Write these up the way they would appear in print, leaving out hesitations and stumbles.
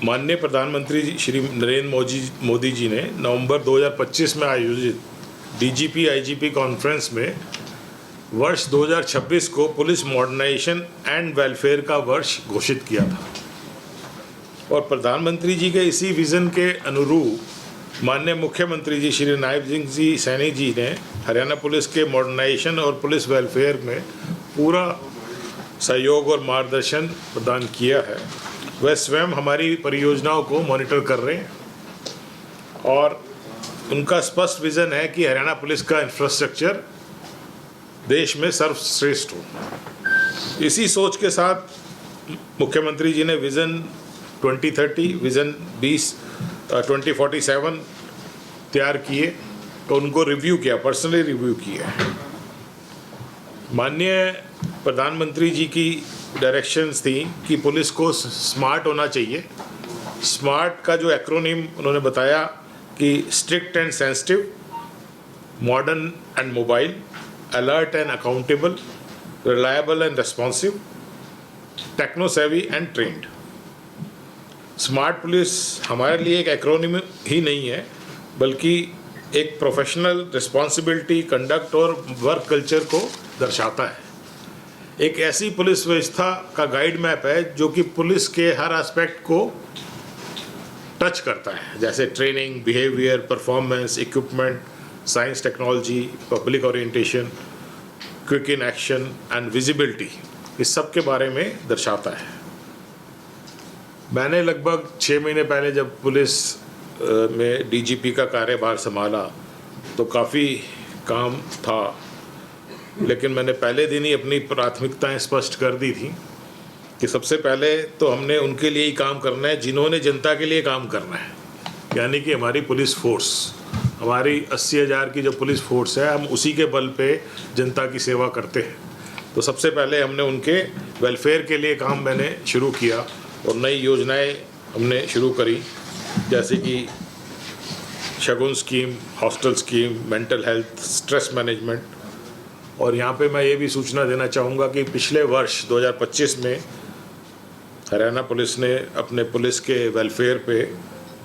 माननीय प्रधानमंत्री श्री नरेंद्र मोदी जी ने नवंबर 2025 में आयोजित डीजीपी आईजीपी कॉन्फ्रेंस में वर्ष 2026 को पुलिस मॉडर्नाइजेशन एंड वेलफेयर का वर्ष घोषित किया था और प्रधानमंत्री जी के इसी विज़न के अनुरूप माननीय मुख्यमंत्री जी श्री नायब सिंह जी सैनी जी ने हरियाणा पुलिस के मॉडर्नाइजेशन और पुलिस वेलफेयर में पूरा सहयोग और मार्गदर्शन प्रदान किया है। वह स्वयं हमारी परियोजनाओं को मॉनिटर कर रहे हैं और उनका स्पष्ट विज़न है कि हरियाणा पुलिस का इंफ्रास्ट्रक्चर देश में सर्वश्रेष्ठ हो। इसी सोच के साथ मुख्यमंत्री जी ने विज़न 2030, विज़न 2047 तैयार किए तो उनको रिव्यू किया, पर्सनली रिव्यू किया। माननीय प्रधानमंत्री जी की डायरेक्शंस थी कि पुलिस को स्मार्ट होना चाहिए। स्मार्ट का जो एक्रोनिम उन्होंने बताया कि strict and sensitive, modern and mobile, alert and accountable, reliable and responsive, techno savvy and trained. Smart police हमारे लिए एक एक्रोनिम ही नहीं है बल्कि एक प्रोफेशनल रिस्पॉन्सिबिलिटी, कंडक्ट और वर्क कल्चर को दर्शाता है। एक ऐसी पुलिस व्यवस्था का गाइड मैप है जो कि पुलिस के हर एस्पेक्ट को टच करता है, जैसे training, behaviour, performance, equipment, science technology, public orientation, quick in action and visibility, इस सब के बारे में दर्शाता है। मैंने लगभग 6 महीने पहले जब पुलिस में डीजीपी का कार्यभार संभाला तो काफ़ी काम था, लेकिन मैंने पहले दिन ही अपनी प्राथमिकताएं स्पष्ट कर दी थी कि सबसे पहले तो हमने उनके लिए ही काम करना है जिन्होंने जनता के लिए काम करना है, यानी कि हमारी पुलिस फोर्स, हमारी 80,000 की जो पुलिस फोर्स है, हम उसी के बल पे जनता की सेवा करते हैं। तो सबसे पहले हमने उनके वेलफेयर के लिए काम मैंने शुरू किया और नई योजनाएं हमने शुरू करी, जैसे कि Shagun scheme, hostel scheme, mental health, stress management. और यहाँ पे मैं ये भी सूचना देना चाहूँगा कि पिछले वर्ष 2025 में हरियाणा पुलिस ने अपने पुलिस के वेलफेयर पे,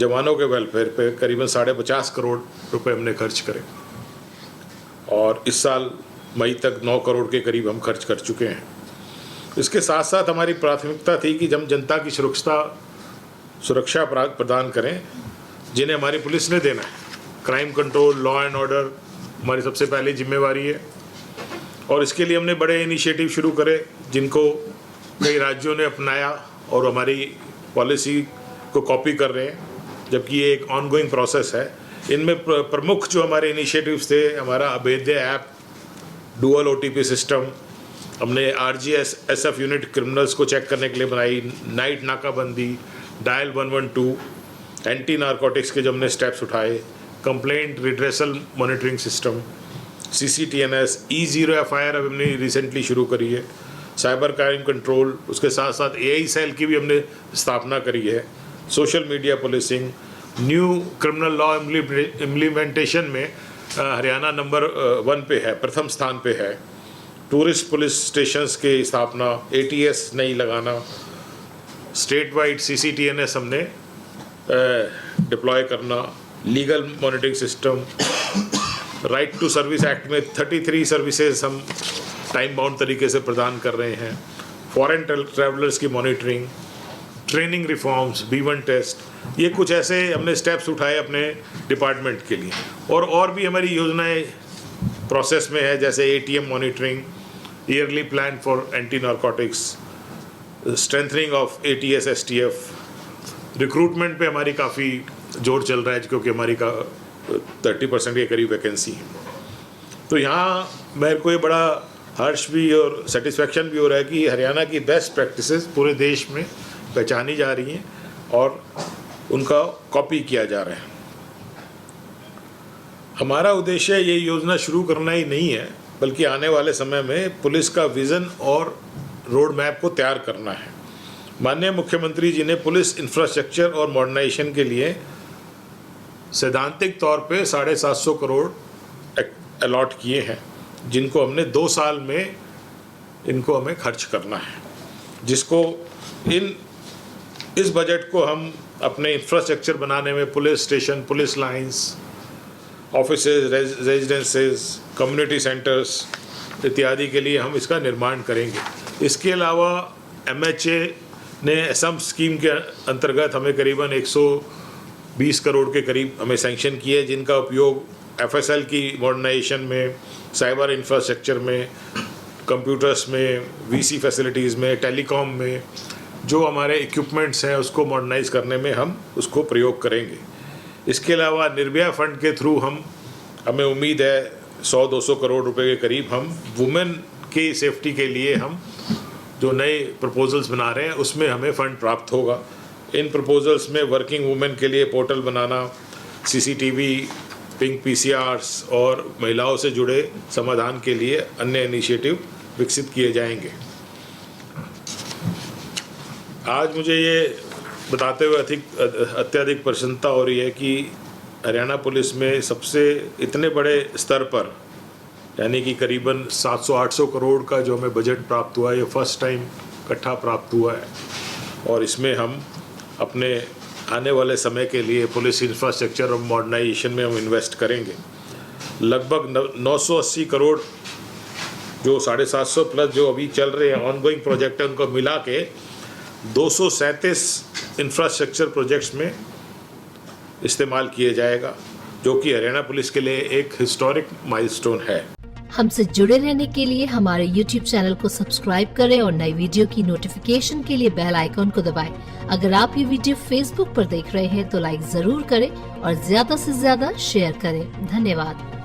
जवानों के वेलफेयर पे करीबन 50.5 करोड़ रुपए हमने खर्च करे और इस साल मई तक 9 करोड़ के करीब हम खर्च कर चुके हैं। इसके साथ साथ हमारी प्राथमिकता थी कि हम जनता की सुरक्षा प्रदान करें जिन्हें हमारी पुलिस ने देना है। Crime control, law and order हमारी सबसे पहली जिम्मेवारी है और इसके लिए हमने बड़े इनिशिएटिव शुरू करे जिनको कई राज्यों ने अपनाया और हमारी पॉलिसी को कॉपी कर रहे हैं, जबकि ये एक ऑनगोइंग प्रोसेस है। इनमें प्रमुख जो हमारे इनिशिएटिव्स थे, हमारा अभेद्य ऐप, डुअल ओटीपी सिस्टम, हमने RGSF यूनिट क्रिमिनल्स को चेक करने के लिए बनाई, नाइट नाकाबंदी, डायल 112, एंटी नारकोटिक्स के जो हमने स्टेप्स उठाए, complaint redressal monitoring system, CCTNS, E0 FIR अब हमने रिसेंटली शुरू करी है, साइबर क्राइम कंट्रोल, उसके साथ साथ AI सेल की भी हमने स्थापना करी है, social media policing, new criminal law implementation में हरियाणा नंबर 1 पे है, प्रथम स्थान पे है। टूरिस्ट पुलिस स्टेशंस की स्थापना, ATS नहीं लगाना, स्टेट वाइड CCTNS हमने डिप्लॉय करना, legal monitoring system, right to service act में 33 सर्विसेज हम टाइम बाउंड तरीके से प्रदान कर रहे हैं, फॉरेन ट्रैवलर्स की monitoring, training reforms, B1 test, ये कुछ ऐसे हमने स्टेप्स उठाए अपने डिपार्टमेंट के लिए। और भी हमारी योजनाएं प्रोसेस में है, जैसे ATM monitoring, yearly plan for anti narcotics, strengthening of ATS STF, recruitment पे हमारी काफ़ी जोर चल रहा है क्योंकि हमारी का 30% के करीब वैकेंसी है। तो यहाँ मेरे को ये बड़ा हर्ष भी और सेटिस्फेक्शन भी हो रहा है कि हरियाणा की बेस्ट प्रैक्टिसेस पूरे देश में पहचानी जा रही हैं और उनका कॉपी किया जा रहा है। हमारा उद्देश्य ये योजना शुरू करना ही नहीं है बल्कि आने वाले समय में पुलिस का विज़न और रोड मैप को तैयार करना है। माननीय मुख्यमंत्री जी ने पुलिस इंफ्रास्ट्रक्चर और मॉडर्नाइजेशन के लिए सैद्धांतिक तौर पे 750 करोड़ अलॉट किए हैं, जिनको हमने 2 साल में इनको हमें खर्च करना है, जिसको इन इस बजट को हम अपने इंफ्रास्ट्रक्चर बनाने में police station, police lines, offices, residences, community centres इत्यादि के लिए हम इसका निर्माण करेंगे। इसके अलावा MHA ने असम स्कीम के अंतर्गत हमें करीबन 120 करोड़ के करीब हमें सैंक्शन किए, जिनका उपयोग FSL की मॉडर्नाइजेशन में, साइबर इंफ्रास्ट्रक्चर में, कंप्यूटर्स में, VC फैसिलिटीज़ में, टेलीकॉम में जो हमारे इक्विपमेंट्स हैं उसको मॉडर्नाइज करने में हम उसको प्रयोग करेंगे। इसके अलावा निर्भया फंड के थ्रू हमें उम्मीद है 100-200 करोड़ रुपए के करीब हम वुमेन की सेफ्टी के लिए हम जो नए प्रपोजल्स बना रहे हैं उसमें हमें फ़ंड प्राप्त होगा। इन प्रपोजल्स में वर्किंग वुमेन के लिए पोर्टल बनाना, CCTV, पिंक PCRs और महिलाओं से जुड़े समाधान के लिए अन्य इनिशिएटिव विकसित किए जाएंगे। आज मुझे ये बताते हुए अत्यधिक प्रसन्नता हो रही है कि हरियाणा पुलिस में सबसे इतने बड़े स्तर पर यानी कि करीबन 700-800 करोड़ का जो हमें बजट प्राप्त हुआ है, ये फर्स्ट टाइम इकट्ठा प्राप्त हुआ है और इसमें हम अपने आने वाले समय के लिए पुलिस इंफ्रास्ट्रक्चर और मॉडर्नाइजेशन में हम इन्वेस्ट करेंगे। लगभग 980 करोड़ जो 750 प्लस जो अभी चल रहे हैं ऑनगोइंग प्रोजेक्ट हैं उनको मिला के 237 इंफ्रास्ट्रक्चर प्रोजेक्ट्स में इस्तेमाल किया जाएगा, जो कि हरियाणा पुलिस के लिए एक हिस्टोरिक माइलस्टोन है। हमसे जुड़े रहने के लिए हमारे YouTube चैनल को सब्सक्राइब करें और नई वीडियो की नोटिफिकेशन के लिए बेल आइकॉन को दबाएं। अगर आप ये वीडियो Facebook पर देख रहे हैं तो लाइक जरूर करें और ज्यादा से ज्यादा शेयर करें। धन्यवाद।